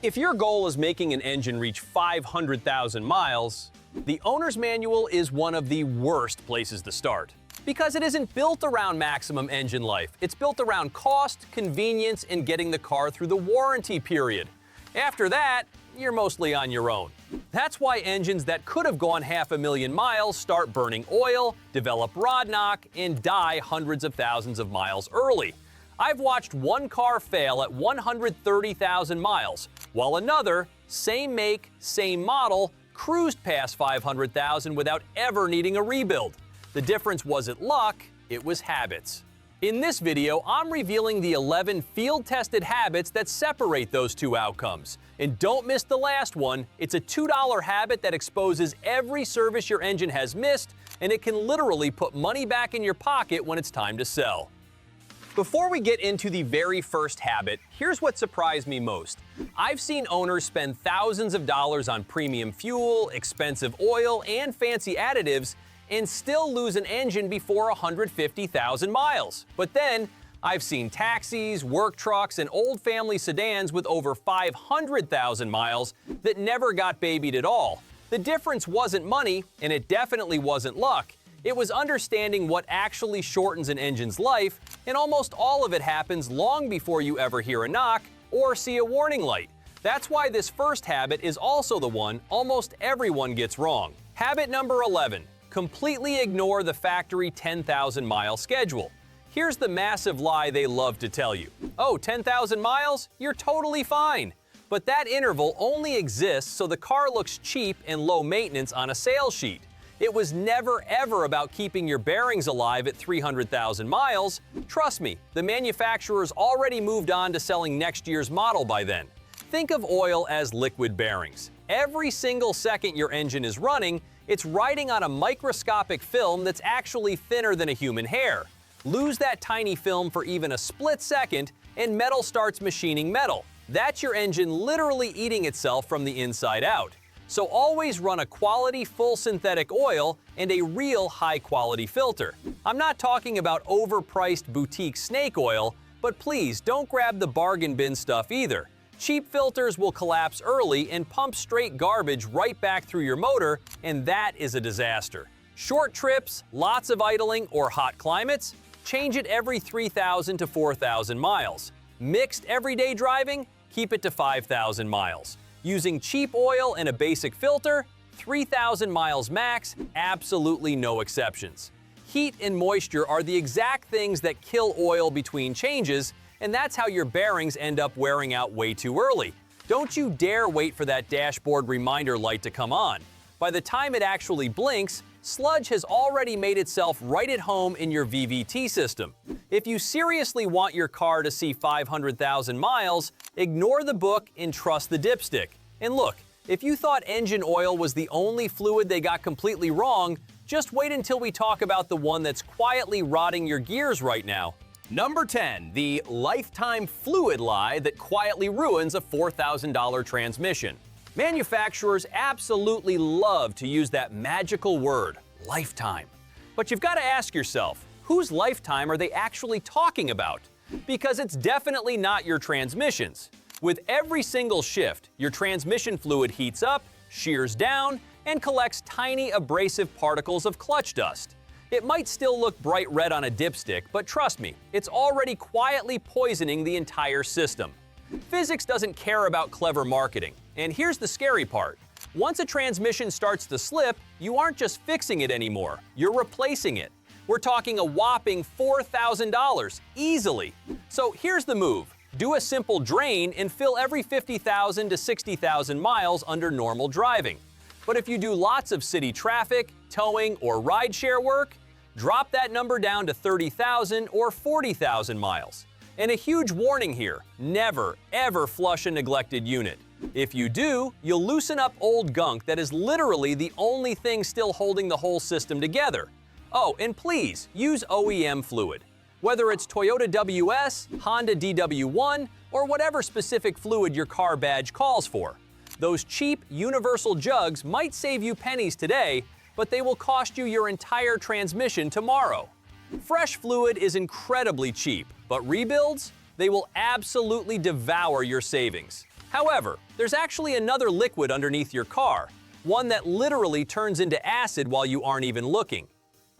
If your goal is making an engine reach 500,000 miles, the owner's manual is one of the worst places to start. Because it isn't built around maximum engine life. It's built around cost, convenience, and getting the car through the warranty period. After that, you're mostly on your own. That's why engines that could have gone 500,000 miles start burning oil, develop rod knock, and die hundreds of thousands of miles early. I've watched one car fail at 130,000 miles, while another, same make, same model, cruised past 500,000 without ever needing a rebuild. The difference wasn't luck, it was habits. In this video, I'm revealing the 11 field-tested habits that separate those two outcomes. And don't miss the last one. It's a $2 habit that exposes every service your engine has missed, and it can literally put money back in your pocket when it's time to sell. Before we get into the very first habit, here's what surprised me most. I've seen owners spend thousands of dollars on premium fuel, expensive oil, and fancy additives, and still lose an engine before 150,000 miles. But then, I've seen taxis, work trucks, and old family sedans with over 500,000 miles that never got babied at all. The difference wasn't money, and it definitely wasn't luck. It was understanding what actually shortens an engine's life, and almost all of it happens long before you ever hear a knock or see a warning light. That's why this first habit is also the one almost everyone gets wrong. Habit number 11. Completely ignore the factory 10,000-mile schedule. Here's the massive lie they love to tell you. Oh, 10,000 miles? You're totally fine. But that interval only exists so the car looks cheap and low maintenance on a sales sheet. It was never ever about keeping your bearings alive at 300,000 miles. Trust me, the manufacturer's already moved on to selling next year's model by then. Think of oil as liquid bearings. Every single second your engine is running, it's riding on a microscopic film that's actually thinner than a human hair. Lose that tiny film for even a split second, and metal starts machining metal. That's your engine literally eating itself from the inside out. So always run a quality full synthetic oil and a real high-quality filter. I'm not talking about overpriced boutique snake oil, but please don't grab the bargain bin stuff either. Cheap filters will collapse early and pump straight garbage right back through your motor, and that is a disaster. Short trips, lots of idling, or hot climates? Change it every 3,000 to 4,000 miles. Mixed everyday driving? Keep it to 5,000 miles. Using cheap oil and a basic filter? 3,000 miles max, absolutely no exceptions. Heat and moisture are the exact things that kill oil between changes, and that's how your bearings end up wearing out way too early. Don't you dare wait for that dashboard reminder light to come on. By the time it actually blinks, sludge has already made itself right at home in your VVT system. If you seriously want your car to see 500,000 miles, ignore the book and trust the dipstick. And look, if you thought engine oil was the only fluid they got completely wrong, just wait until we talk about the one that's quietly rotting your gears right now. Number 10. The lifetime fluid lie that quietly ruins a $4,000 transmission. Manufacturers absolutely love to use that magical word, lifetime. But you've got to ask yourself, whose lifetime are they actually talking about? Because it's definitely not your transmission's. With every single shift, your transmission fluid heats up, shears down, and collects tiny abrasive particles of clutch dust. It might still look bright red on a dipstick, but trust me, it's already quietly poisoning the entire system. Physics doesn't care about clever marketing. And here's the scary part. Once a transmission starts to slip, you aren't just fixing it anymore, you're replacing it. We're talking a whopping $4,000, easily. So here's the move. Do a simple drain and fill every 50,000 to 60,000 miles under normal driving. But if you do lots of city traffic, towing, or rideshare work, drop that number down to 30,000 or 40,000 miles. And a huge warning here, never, ever flush a neglected unit. If you do, you'll loosen up old gunk that is literally the only thing still holding the whole system together. Oh, and please, use OEM fluid. Whether it's Toyota WS, Honda DW1, or whatever specific fluid your car badge calls for. Those cheap, universal jugs might save you pennies today, but they will cost you your entire transmission tomorrow. Fresh fluid is incredibly cheap, but rebuilds? They will absolutely devour your savings. However, there's actually another liquid underneath your car, one that literally turns into acid while you aren't even looking.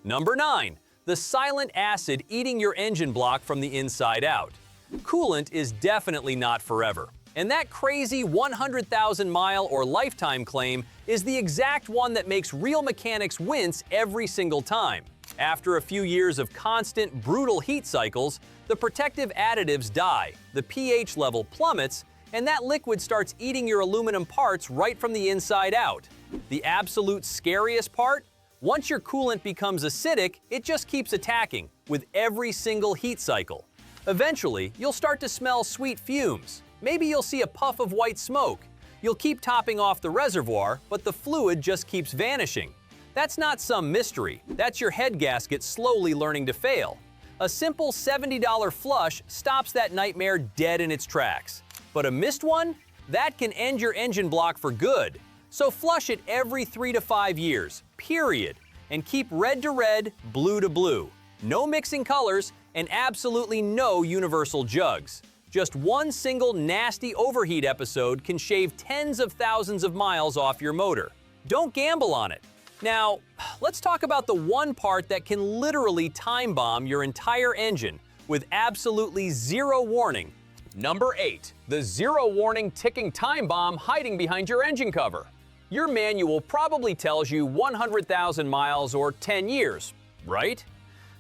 Number 9. The silent acid eating your engine block from the inside out. Coolant is definitely not forever. And that crazy 100,000-mile or lifetime claim is the exact one that makes real mechanics wince every single time. After a few years of constant, brutal heat cycles, the protective additives die, the pH level plummets, and that liquid starts eating your aluminum parts right from the inside out. The absolute scariest part? Once your coolant becomes acidic, it just keeps attacking, with every single heat cycle. Eventually, you'll start to smell sweet fumes. Maybe you'll see a puff of white smoke. You'll keep topping off the reservoir, but the fluid just keeps vanishing. That's not some mystery. That's your head gasket slowly learning to fail. A simple $70 flush stops that nightmare dead in its tracks. But a missed one? That can end your engine block for good. So flush it every 3 to 5 years, period. And keep red to red, blue to blue. No mixing colors, and absolutely no universal jugs. Just one single nasty overheat episode can shave tens of thousands of miles off your motor. Don't gamble on it. Now, let's talk about the one part that can literally time bomb your entire engine with absolutely zero warning. Number 8. The zero warning ticking time bomb hiding behind your engine cover. Your manual probably tells you 100,000 miles or 10 years, right?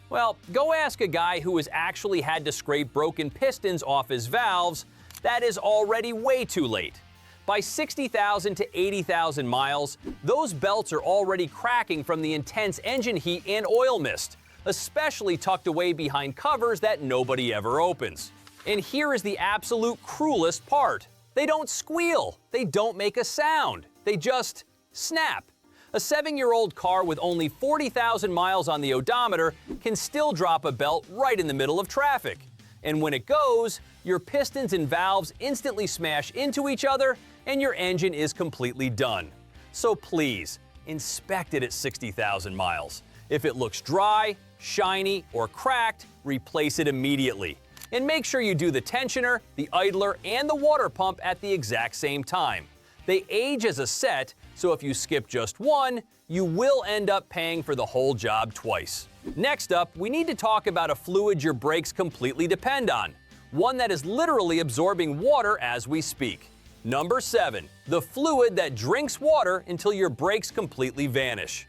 Well, go ask a guy who has actually had to scrape broken pistons off his valves. That is already way too late. By 60,000 to 80,000 miles, those belts are already cracking from the intense engine heat and oil mist, especially tucked away behind covers that nobody ever opens. And here is the absolute cruelest part. They don't squeal. They don't make a sound. They just snap. A 7-year-old car with only 40,000 miles on the odometer can still drop a belt right in the middle of traffic. And when it goes, your pistons and valves instantly smash into each other and your engine is completely done. So please, inspect it at 60,000 miles. If it looks dry, shiny, or cracked, replace it immediately. And make sure you do the tensioner, the idler, and the water pump at the exact same time. They age as a set, so if you skip just one, you will end up paying for the whole job twice. Next up, we need to talk about a fluid your brakes completely depend on, one that is literally absorbing water as we speak. Number 7. The fluid that drinks water until your brakes completely vanish.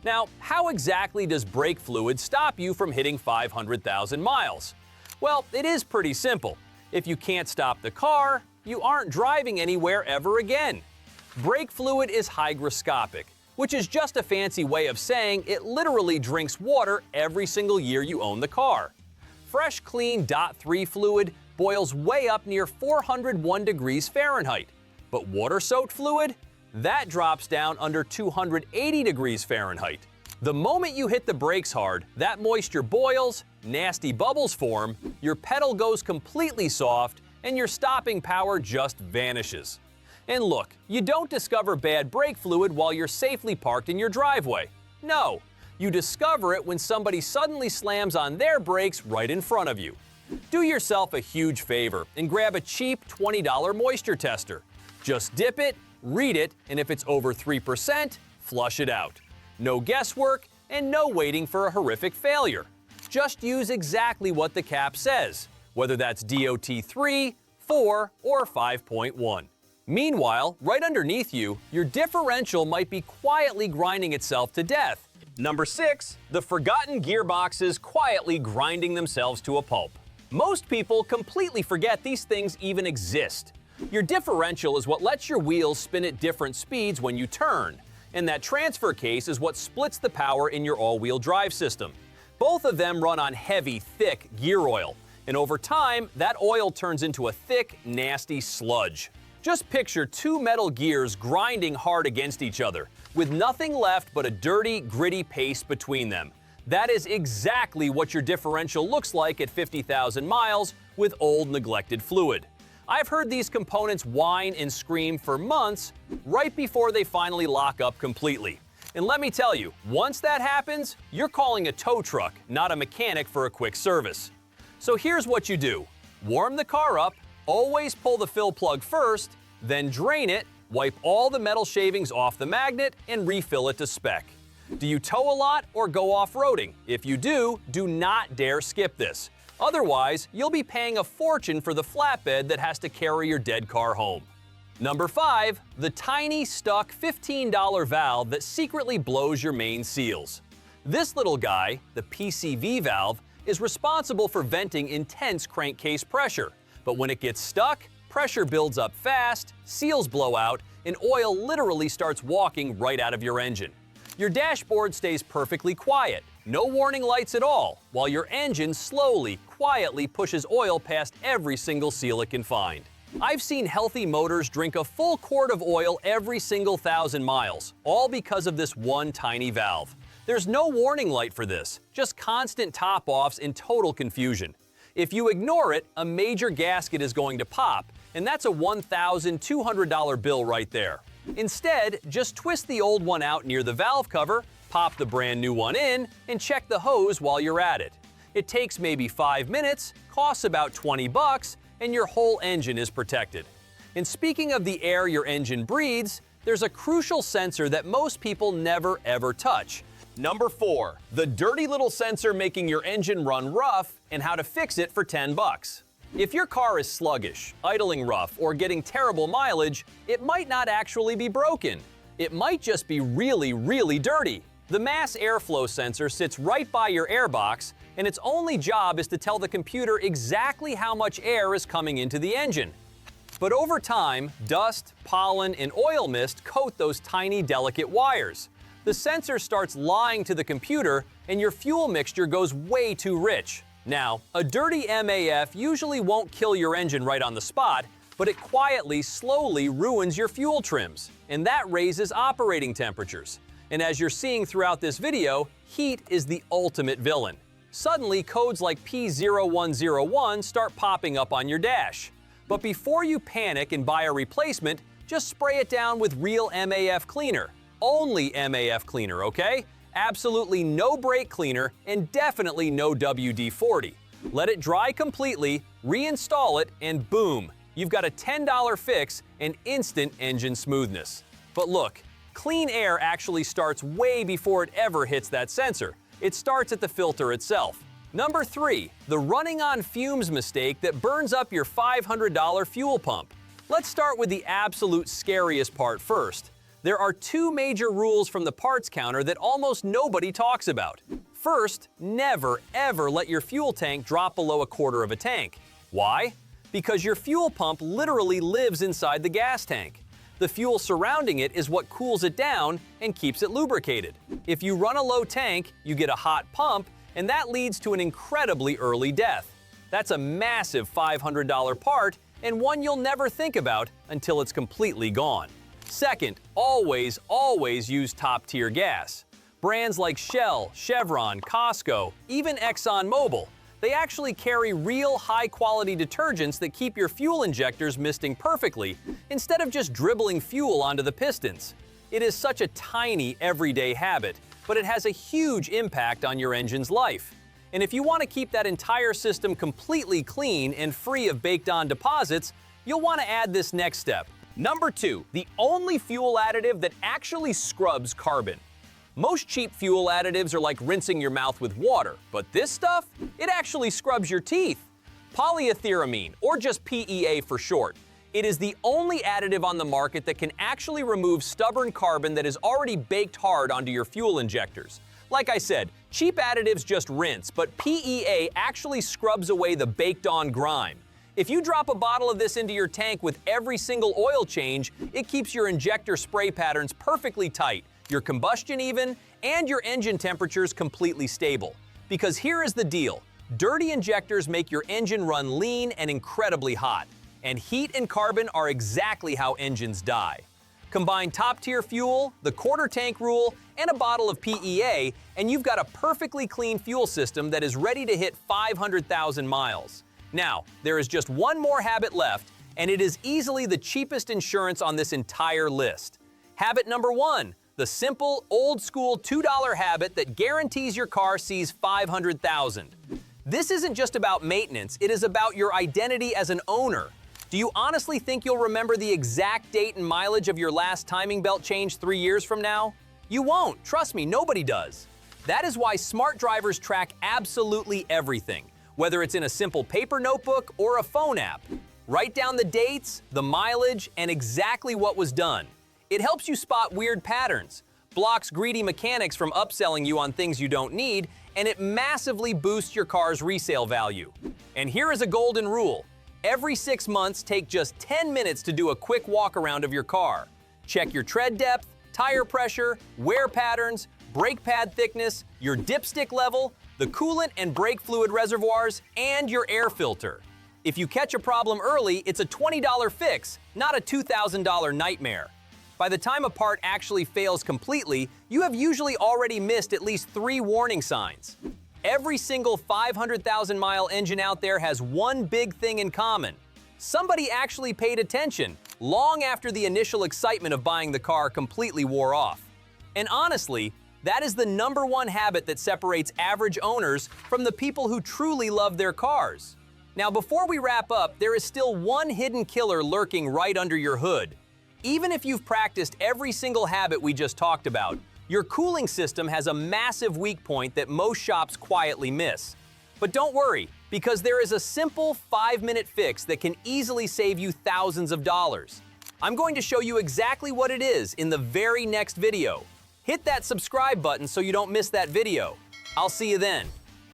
Now, how exactly does brake fluid stop you from hitting 500,000 miles? Well, it is pretty simple. If you can't stop the car, you aren't driving anywhere ever again. Brake fluid is hygroscopic, which is just a fancy way of saying it literally drinks water every single year you own the car. Fresh, clean .3 fluid boils way up near 401 degrees Fahrenheit. But water-soaked fluid? That drops down under 280 degrees Fahrenheit. The moment you hit the brakes hard, that moisture boils, nasty bubbles form, your pedal goes completely soft, and your stopping power just vanishes. And look, you don't discover bad brake fluid while you're safely parked in your driveway. No, you discover it when somebody suddenly slams on their brakes right in front of you. Do yourself a huge favor and grab a cheap $20 moisture tester. Just dip it, read it, and if it's over 3%, flush it out. No guesswork and no waiting for a horrific failure. Just use exactly what the cap says, whether that's DOT 3, 4, or 5.1. Meanwhile, right underneath you, your differential might be quietly grinding itself to death. Number 6. The forgotten gearboxes quietly grinding themselves to a pulp. Most people completely forget these things even exist. Your differential is what lets your wheels spin at different speeds when you turn, and that transfer case is what splits the power in your all-wheel drive system. Both of them run on heavy, thick gear oil, and over time, that oil turns into a thick, nasty sludge. Just picture two metal gears grinding hard against each other, with nothing left but a dirty, gritty paste between them. That is exactly what your differential looks like at 50,000 miles with old, neglected fluid. I've heard these components whine and scream for months right before they finally lock up completely. And let me tell you, once that happens, you're calling a tow truck, not a mechanic for a quick service. So here's what you do. Warm the car up, always pull the fill plug first, Then drain it, wipe all the metal shavings off the magnet, and refill it to spec. Do you tow a lot or go off-roading? If you do, do not dare skip this. Otherwise, you'll be paying a fortune for the flatbed that has to carry your dead car home. Number 5. The tiny, stuck $15 valve that secretly blows your main seals. This little guy, the PCV valve, is responsible for venting intense crankcase pressure. But when it gets stuck, pressure builds up fast, seals blow out, and oil literally starts walking right out of your engine. Your dashboard stays perfectly quiet, no warning lights at all, while your engine slowly, quietly pushes oil past every single seal it can find. I've seen healthy motors drink a full quart of oil every single 1,000 miles, all because of this one tiny valve. There's no warning light for this, just constant top-offs and total confusion. If you ignore it, a major gasket is going to pop, and that's a $1,200 bill right there. Instead, just twist the old one out near the valve cover, pop the brand new one in, and check the hose while you're at it. It takes maybe 5 minutes, costs about $20, and your whole engine is protected. And speaking of the air your engine breathes, there's a crucial sensor that most people never ever touch. Number 4. The dirty little sensor making your engine run rough and how to fix it for $10. If your car is sluggish, idling rough, or getting terrible mileage, it might not actually be broken. It might just be really, really dirty. The mass airflow sensor sits right by your airbox, and its only job is to tell the computer exactly how much air is coming into the engine. But over time, dust, pollen, and oil mist coat those tiny, delicate wires. The sensor starts lying to the computer, and your fuel mixture goes way too rich. Now, a dirty MAF usually won't kill your engine right on the spot, but it quietly, slowly ruins your fuel trims, and that raises operating temperatures. And as you're seeing throughout this video, heat is the ultimate villain. Suddenly, codes like P0101 start popping up on your dash. But before you panic and buy a replacement, just spray it down with real MAF cleaner. Only MAF cleaner, okay? Absolutely no brake cleaner, and definitely no WD-40. Let it dry completely, reinstall it, and boom, you've got a $10 fix and instant engine smoothness. But look, clean air actually starts way before it ever hits that sensor. It starts at the filter itself. Number 3, the running on fumes mistake that burns up your $500 fuel pump. Let's start with the absolute scariest part first. There are 2 major rules from the parts counter that almost nobody talks about. First, never ever let your fuel tank drop below a quarter of a tank. Why? Because your fuel pump literally lives inside the gas tank. The fuel surrounding it is what cools it down and keeps it lubricated. If you run a low tank, you get a hot pump, and that leads to an incredibly early death. That's a massive $500 part, and one you'll never think about until it's completely gone. Second, always use top-tier gas. Brands like Shell, Chevron, Costco, even ExxonMobil, they actually carry real high-quality detergents that keep your fuel injectors misting perfectly, instead of just dribbling fuel onto the pistons. It is such a tiny, everyday habit, but it has a huge impact on your engine's life. And if you want to keep that entire system completely clean and free of baked-on deposits, you'll want to add this next step. Number 2, the only fuel additive that actually scrubs carbon. Most cheap fuel additives are like rinsing your mouth with water, but this stuff, it actually scrubs your teeth. Polyethyramine, or just PEA for short. It is the only additive on the market that can actually remove stubborn carbon that is already baked hard onto your fuel injectors. Like I said, cheap additives just rinse, but PEA actually scrubs away the baked-on grime. If you drop a bottle of this into your tank with every single oil change, it keeps your injector spray patterns perfectly tight, your combustion even, and your engine temperatures completely stable. Because here is the deal. Dirty injectors make your engine run lean and incredibly hot. And heat and carbon are exactly how engines die. Combine top-tier fuel, the quarter tank rule, and a bottle of PEA, and you've got a perfectly clean fuel system that is ready to hit 500,000 miles. Now, there is just one more habit left, and it is easily the cheapest insurance on this entire list. Habit number 1, the simple, old-school $2 habit that guarantees your car sees 500,000. This isn't just about maintenance, it is about your identity as an owner. Do you honestly think you'll remember the exact date and mileage of your last timing belt change 3 years from now? You won't, trust me, nobody does. That is why smart drivers track absolutely everything, whether it's in a simple paper notebook or a phone app. Write down the dates, the mileage, and exactly what was done. It helps you spot weird patterns, blocks greedy mechanics from upselling you on things you don't need, and it massively boosts your car's resale value. And here is a golden rule. Every 6 months, take just 10 minutes to do a quick walk around of your car. Check your tread depth, tire pressure, wear patterns, brake pad thickness, your dipstick level, the coolant and brake fluid reservoirs, and your air filter. If you catch a problem early, it's a $20 fix, not a $2,000 nightmare. By the time a part actually fails completely, you have usually already missed at least 3 warning signs. Every single 500,000-mile engine out there has one big thing in common. Somebody actually paid attention, long after the initial excitement of buying the car completely wore off. And honestly, that is the #1 habit that separates average owners from the people who truly love their cars. Now, before we wrap up, there is still one hidden killer lurking right under your hood. Even if you've practiced every single habit we just talked about, your cooling system has a massive weak point that most shops quietly miss. But don't worry, because there is a simple 5-minute fix that can easily save you thousands of dollars. I'm going to show you exactly what it is in the very next video. Hit that subscribe button so you don't miss that video. I'll see you then.